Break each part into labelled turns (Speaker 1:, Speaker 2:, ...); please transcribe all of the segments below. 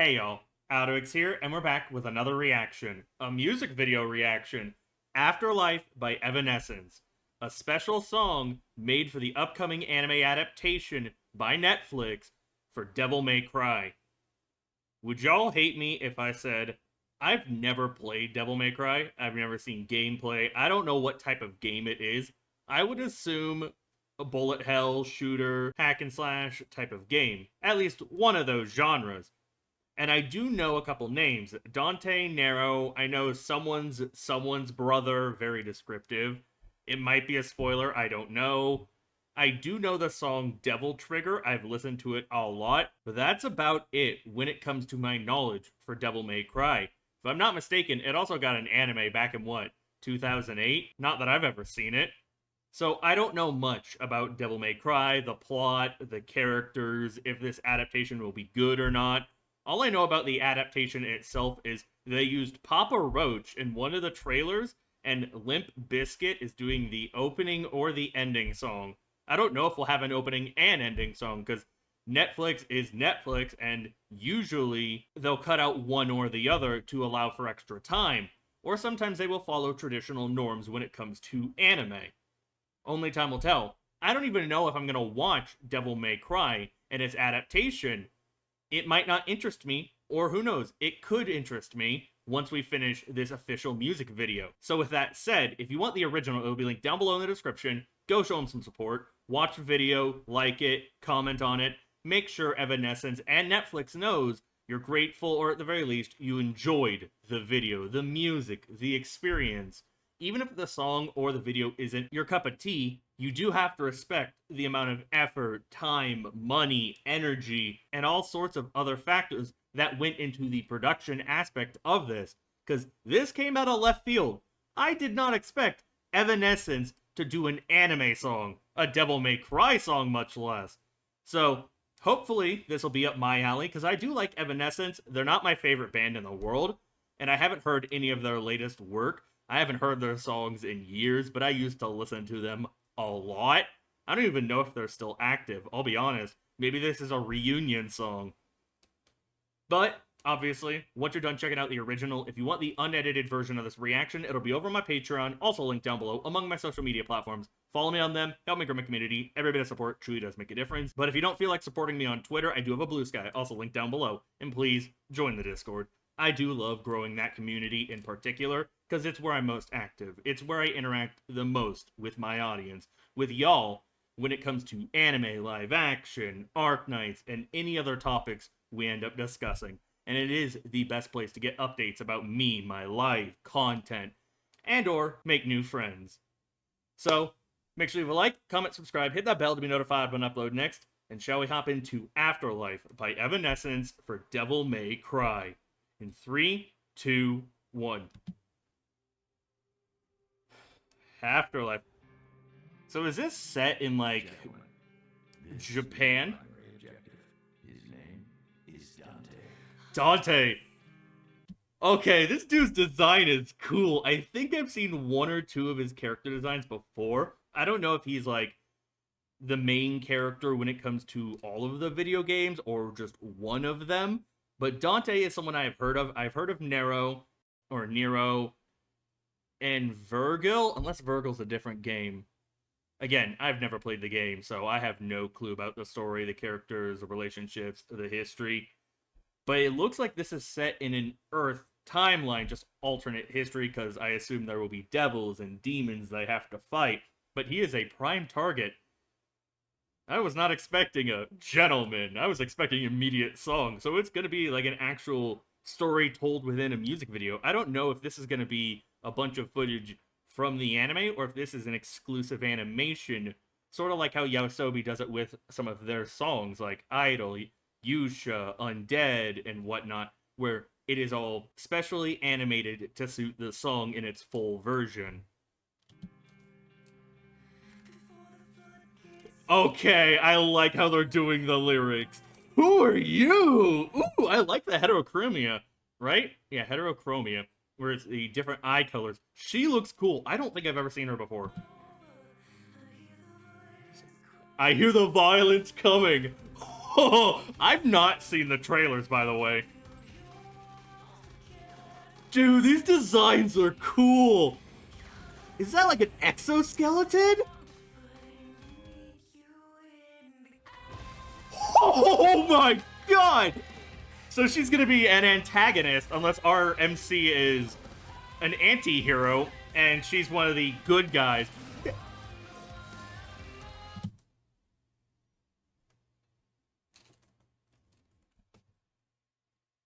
Speaker 1: Hey y'all, AlduicS here, and we're back with another reaction. A music video reaction. Afterlife by Evanescence. A special song made for the upcoming anime adaptation by Netflix for Devil May Cry. Would y'all hate me if I said, I've never played Devil May Cry, I've never seen gameplay, I don't know what type of game it is. I would assume a bullet hell, shooter, hack and slash type of game. At least one of those genres. And I do know a couple names. Dante Nero, I know someone's brother, very descriptive. It might be a spoiler, I don't know. I do know the song Devil Trigger, I've listened to it a lot, but that's about it when it comes to my knowledge for Devil May Cry. If I'm not mistaken, it also got an anime back in 2008? Not that I've ever seen it. So I don't know much about Devil May Cry, the plot, the characters, if this adaptation will be good or not. All I know about the adaptation itself is they used Papa Roach in one of the trailers, and Limp Bizkit is doing the opening or the ending song. I don't know if we'll have an opening and ending song, because Netflix is Netflix, and usually they'll cut out one or the other to allow for extra time, or sometimes they will follow traditional norms when it comes to anime. Only time will tell. I don't even know if I'm going to watch Devil May Cry and its adaptation. It might not interest me, or who knows, it could interest me once we finish this official music video. So with that said, if you want the original, it will be linked down below in the description. Go show them some support, watch the video, like it, comment on it, make sure Evanescence and Netflix knows you're grateful, or at the very least, you enjoyed the video, the music, the experience. Even if the song or the video isn't your cup of tea, you do have to respect the amount of effort, time, money, energy, and all sorts of other factors that went into the production aspect of this. Because this came out of left field. I did not expect Evanescence to do an anime song, a Devil May Cry song much less. So, hopefully this will be up my alley, because I do like Evanescence. They're not my favorite band in the world, and I haven't heard any of their latest work. I haven't heard their songs in years, but I used to listen to them a lot. I don't even know if they're still active, I'll be honest. Maybe this is a reunion song. But, obviously, once you're done checking out the original, if you want the unedited version of this reaction, it'll be over on my Patreon, also linked down below, among my social media platforms. Follow me on them, help me grow my community. Every bit of support truly does make a difference. But if you don't feel like supporting me on Twitter, I do have a Blue Sky, also linked down below. And please, join the Discord. I do love growing that community in particular, because it's where I'm most active. It's where I interact the most with my audience, with y'all, when it comes to anime, live action, Arc Nights, and any other topics we end up discussing. And it is the best place to get updates about me, my life, content, and or make new friends. So, make sure you leave a like, comment, subscribe, hit that bell to be notified when I upload next, and shall we hop into Afterlife by Evanescence for Devil May Cry. In 3, 2, 1. Afterlife. So is this set in, like, Japan?
Speaker 2: His name is Dante.
Speaker 1: Dante! Okay, this dude's design is cool. I think I've seen one or two of his character designs before. I don't know if he's, like, the main character when it comes to all of the video games, or just one of them. But Dante is someone I have heard of. I've heard of Nero, and Virgil, unless Virgil's a different game. Again, I've never played the game, so I have no clue about the story, the characters, the relationships, the history. But it looks like this is set in an Earth timeline, just alternate history, because I assume there will be devils and demons they have to fight. But he is a prime target. I was not expecting a gentleman. I was expecting an immediate song. So it's going to be like an actual story told within a music video. I don't know if this is going to be a bunch of footage from the anime, or if this is an exclusive animation, sort of like how Yasobi does it with some of their songs, like Idol, Yusha, Undead, and whatnot, where it is all specially animated to suit the song in its full version. Okay, I like how they're doing the lyrics. Who are you? Ooh, I like the heterochromia, right? Yeah, heterochromia, where it's the different eye colors. She looks cool. I don't think I've ever seen her before. I hear the violence coming. Oh, I've not seen the trailers, by the way. Dude, these designs are cool. Is that like an exoskeleton? Oh my god! So she's gonna be an antagonist unless our MC is an anti-hero and she's one of the good guys.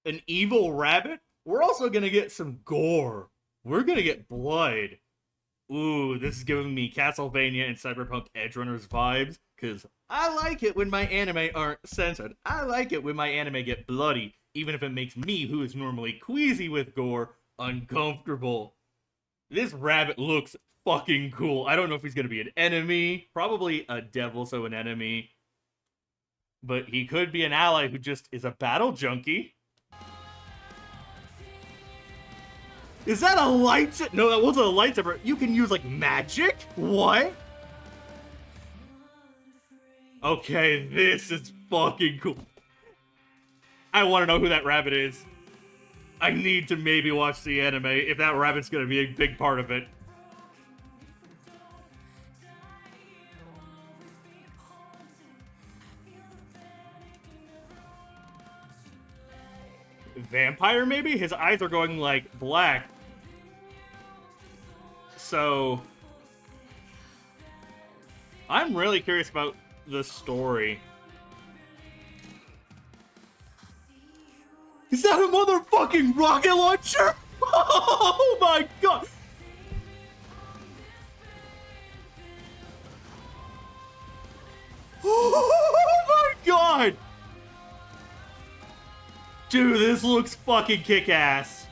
Speaker 1: An evil rabbit? We're also gonna get some gore. We're gonna get blood. Ooh, this is giving me Castlevania and Cyberpunk Edgerunners vibes, because I like it when my anime aren't censored. I like it when my anime get bloody, even if it makes me, who is normally queasy with gore, uncomfortable. This rabbit looks fucking cool. I don't know if he's gonna be an enemy, probably a devil, so an enemy. But he could be an ally who just is a battle junkie. Is that a lightsaber? No, that wasn't a lightsaber. You can use, like, magic? What? Okay, this is fucking cool. I want to know who that rabbit is. I need to maybe watch the anime if that rabbit's gonna be a big part of it. Vampire, maybe? His eyes are going, like, black. So I'm really curious about the story. Is that a motherfucking rocket launcher? Oh my god! Oh my god! Dude, this looks fucking kick-ass.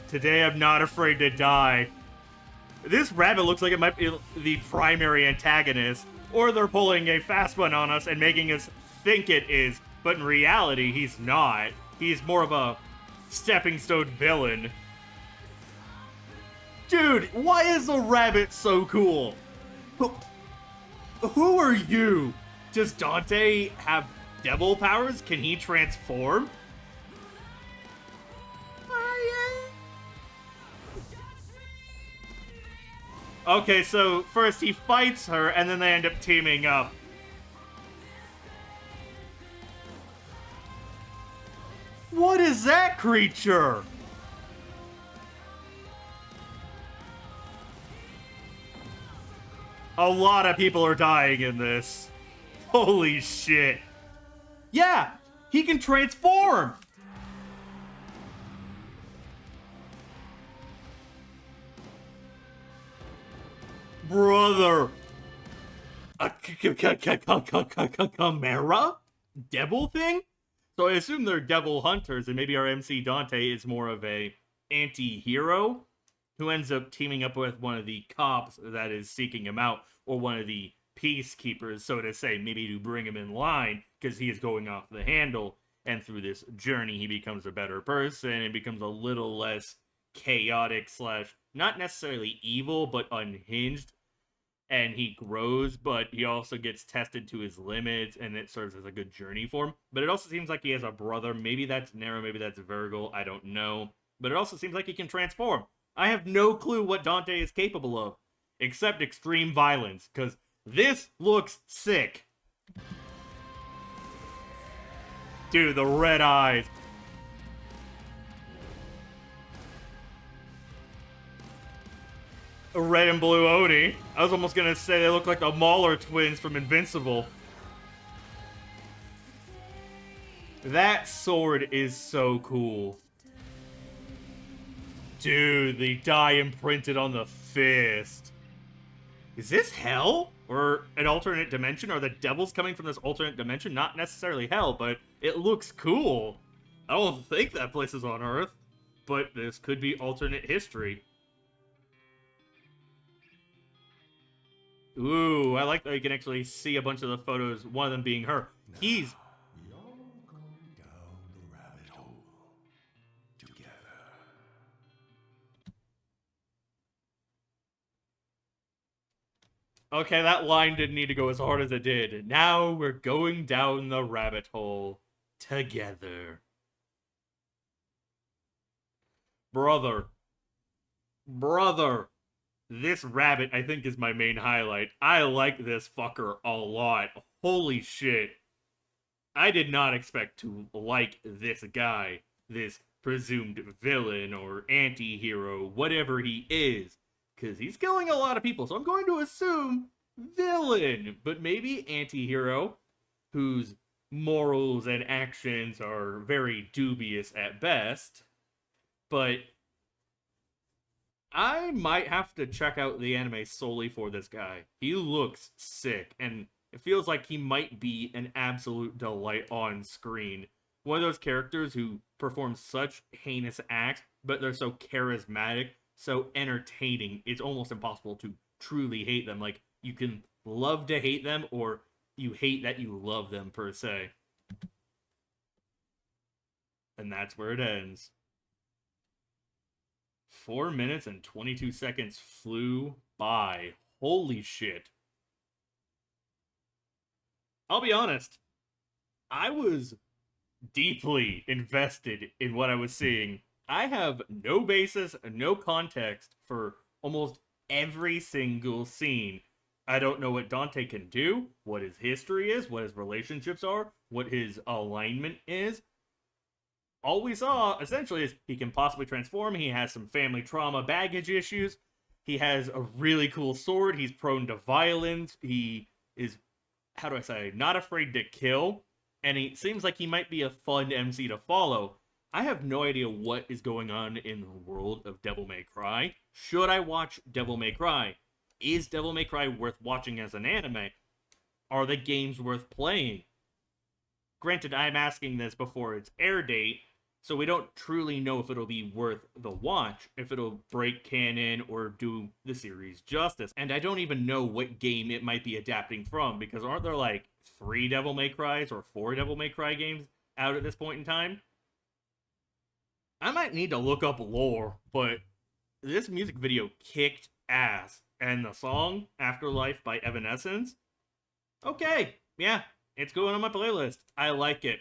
Speaker 1: Today I'm not afraid to die. This rabbit looks like it might be the primary antagonist, or they're pulling a fast one on us and making us think it is, but in reality, he's not. He's more of a stepping stone villain. Dude, why is the rabbit so cool? Who are you? Does Dante have devil powers? Can he transform? Okay, so first he fights her, and then they end up teaming up. What is that creature? A lot of people are dying in this. Holy shit. Yeah, he can transform. Brother. A chimera? Devil thing? So I assume they're devil hunters, and maybe our MC Dante is more of a anti-hero who ends up teaming up with one of the cops that is seeking him out, or one of the peacekeepers, so to say, maybe to bring him in line, because he is going off the handle, and through this journey he becomes a better person, and becomes a little less chaotic slash, not necessarily evil, but unhinged, and he grows, but he also gets tested to his limits, and it serves as a good journey for him. But it also seems like he has a brother, maybe that's Nero, maybe that's Virgil, I don't know, but it also seems like he can transform. I have no clue what Dante is capable of, except extreme violence, because this looks sick. Dude, the red eyes. A red and blue Oni. I was almost gonna say they look like the Mauler twins from Invincible. That sword is so cool. Dude, the dye imprinted on the fist. Is this hell? Or an alternate dimension? Are the devils coming from this alternate dimension? Not necessarily hell, but it looks cool. I don't think that place is on Earth, but this could be alternate history. Ooh, I like that you can actually see a bunch of the photos, one of them being her. He's...
Speaker 2: We all go down the rabbit hole together.
Speaker 1: Okay, that line didn't need to go as hard as it did. Now we're going down the rabbit hole together. Brother. Brother. This rabbit, I think, is my main highlight. I like this fucker a lot. Holy shit. I did not expect to like this guy, this presumed villain or anti hero, whatever he is, because he's killing a lot of people, so I'm going to assume villain, but maybe anti hero, whose morals and actions are very dubious at best. But I might have to check out the anime solely for this guy. He looks sick, and it feels like he might be an absolute delight on screen. One of those characters who perform such heinous acts, but they're so charismatic, so entertaining, it's almost impossible to truly hate them. Like, you can love to hate them, or you hate that you love them, per se. And that's where it ends. 4 minutes and 22 seconds flew by. Holy shit. I'll be honest, I was deeply invested in what I was seeing. I have no basis, no context for almost every single scene. I don't know what Dante can do, what his history is, what his relationships are, what his alignment is. All we saw essentially is he can possibly transform. He has some family trauma baggage issues. He has a really cool sword. He's prone to violence. He is, how do I say, not afraid to kill. And he seems like he might be a fun MC to follow. I have no idea what is going on in the world of Devil May Cry. Should I watch Devil May Cry? Is Devil May Cry worth watching as an anime? Are the games worth playing? Granted, I'm asking this before its air date, so we don't truly know if it'll be worth the watch, if it'll break canon or do the series justice. And I don't even know what game it might be adapting from, because aren't there like 3 Devil May Crys or 4 Devil May Cry games out at this point in time? I might need to look up lore, but this music video kicked ass. And the song, Afterlife by Evanescence, okay, yeah, it's going on my playlist. I like it.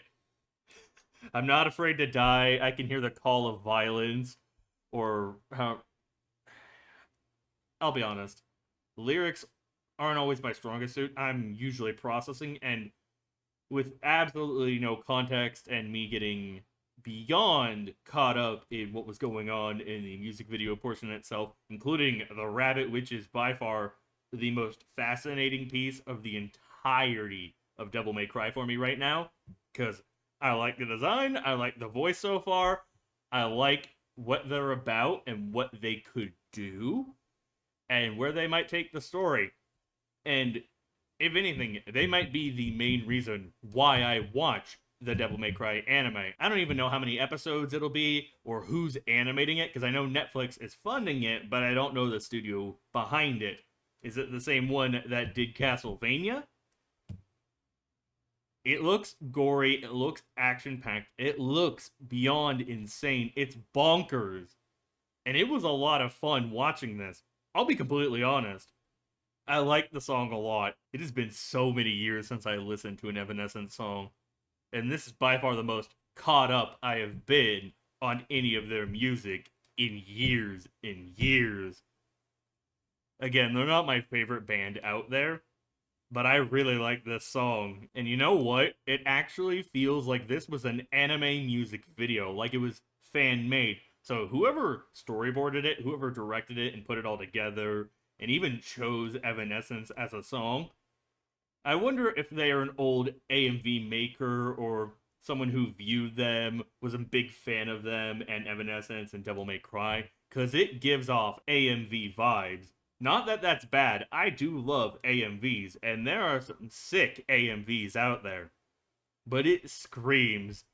Speaker 1: I'm not afraid to die. I can hear the call of violence, or how. I'll be honest, lyrics aren't always my strongest suit. I'm usually processing, and with absolutely no context and me getting beyond caught up in what was going on in the music video portion itself, including the rabbit, which is by far the most fascinating piece of the entirety of Devil May Cry for me right now, because I like the design, I like the voice so far, I like what they're about and what they could do, and where they might take the story. And if anything, they might be the main reason why I watch the Devil May Cry anime. I don't even know how many episodes it'll be or who's animating it, because I know Netflix is funding it, but I don't know the studio behind it. Is it the same one that did Castlevania? It looks gory, it looks action-packed, it looks beyond insane, it's bonkers. And it was a lot of fun watching this. I'll be completely honest. I like the song a lot. It has been so many years since I listened to an Evanescence song. And this is by far the most caught up I have been on any of their music in years and years. Again, they're not my favorite band out there, but I really like this song. And you know what? It actually feels like this was an anime music video, like it was fan-made. So whoever storyboarded it, whoever directed it and put it all together, and even chose Evanescence as a song, I wonder if they are an old AMV maker or someone who viewed them, was a big fan of them and Evanescence and Devil May Cry, because it gives off AMV vibes. Not that that's bad, I do love AMVs, and there are some sick AMVs out there. But it screams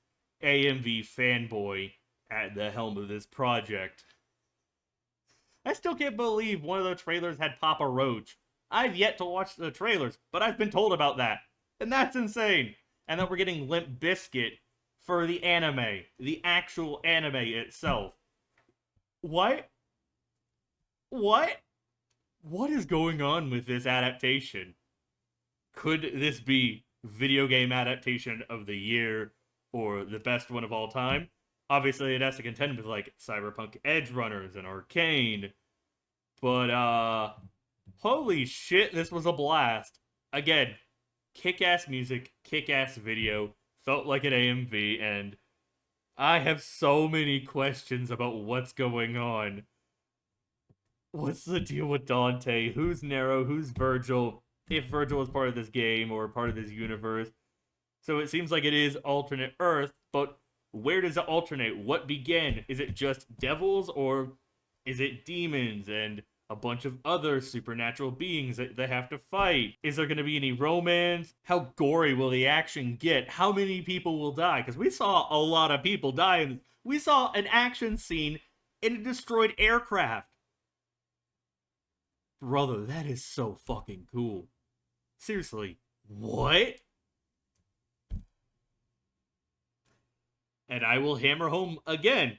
Speaker 1: AMV fanboy at the helm of this project. I still can't believe one of the trailers had Papa Roach. I've yet to watch the trailers, but I've been told about that. And that's insane. And that we're getting Limp Bizkit for the anime. The actual anime itself. What? What? what is going on with this adaptation? Could this be video game adaptation of the year or the best one of all time? Obviously, it has to contend with like Cyberpunk Edge Runners and Arcane, but holy shit, this was a blast. Again, kick-ass music, kick-ass video, felt like an AMV, and I have so many questions about what's going on. What's the deal with Dante? Who's Nero? Who's Virgil? If Virgil is part of this game or part of this universe. So it seems like it is alternate Earth, but where does it alternate? What began? Is it just devils or is it demons and a bunch of other supernatural beings that they have to fight? Is there going to be any romance? How gory will the action get? How many people will die? Because we saw a lot of people die. And we saw an action scene in a destroyed aircraft. Brother, that is so fucking cool. Seriously, what? And I will hammer home again.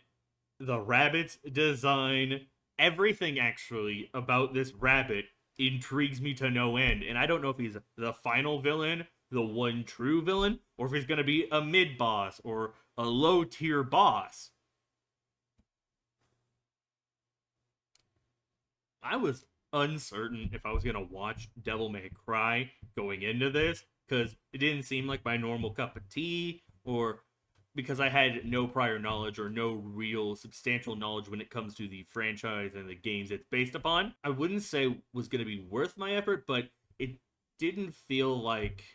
Speaker 1: The rabbit's design, everything actually about this rabbit intrigues me to no end. And I don't know if he's the final villain, the one true villain, or if he's going to be a mid boss or a low tier boss. I was uncertain if I was going to watch Devil May Cry going into this because it didn't seem like my normal cup of tea, or because I had no prior knowledge or no real substantial knowledge when it comes to the franchise and the games it's based upon. I wouldn't say was going to be worth my effort, but it didn't feel like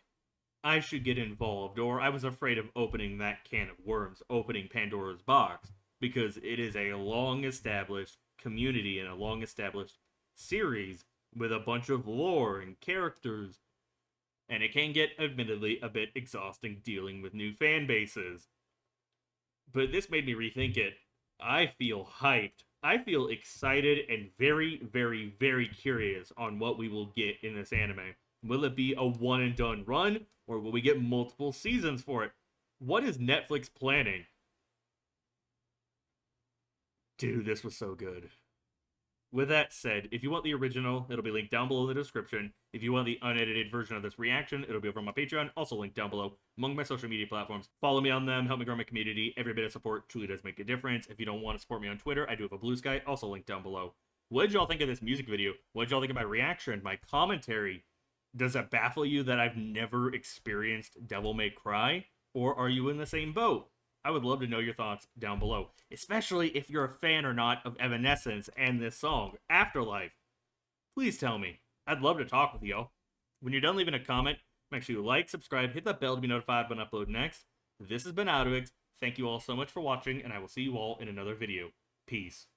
Speaker 1: I should get involved, or I was afraid of opening that can of worms, opening Pandora's box, because it is a long established community and a long established series with a bunch of lore and characters, and it can get admittedly a bit exhausting dealing with new fan bases. But this made me rethink it. I feel hyped. I feel excited and very, very, very curious on what we will get in this anime. Will it be a one and done run, or will we get multiple seasons for it? What is Netflix planning? Dude, this was so good. With that said, if you want the original, it'll be linked down below in the description. If you want the unedited version of this reaction, it'll be over on my Patreon, also linked down below among my social media platforms. Follow me on them, help me grow my community. Every bit of support truly does make a difference. If you don't want to support me on Twitter, I do have a Blue Sky, also linked down below. What did y'all think of this music video? What did y'all think of my reaction, my commentary? Does it baffle you that I've never experienced Devil May Cry? Or are you in the same boat? I would love to know your thoughts down below, especially if you're a fan or not of Evanescence and this song, Afterlife. Please tell me. I'd love to talk with y'all. When you're done leaving a comment, make sure you like, subscribe, hit that bell to be notified when I upload next. This has been AlduicS. Thank you all so much for watching, and I will see you all in another video. Peace.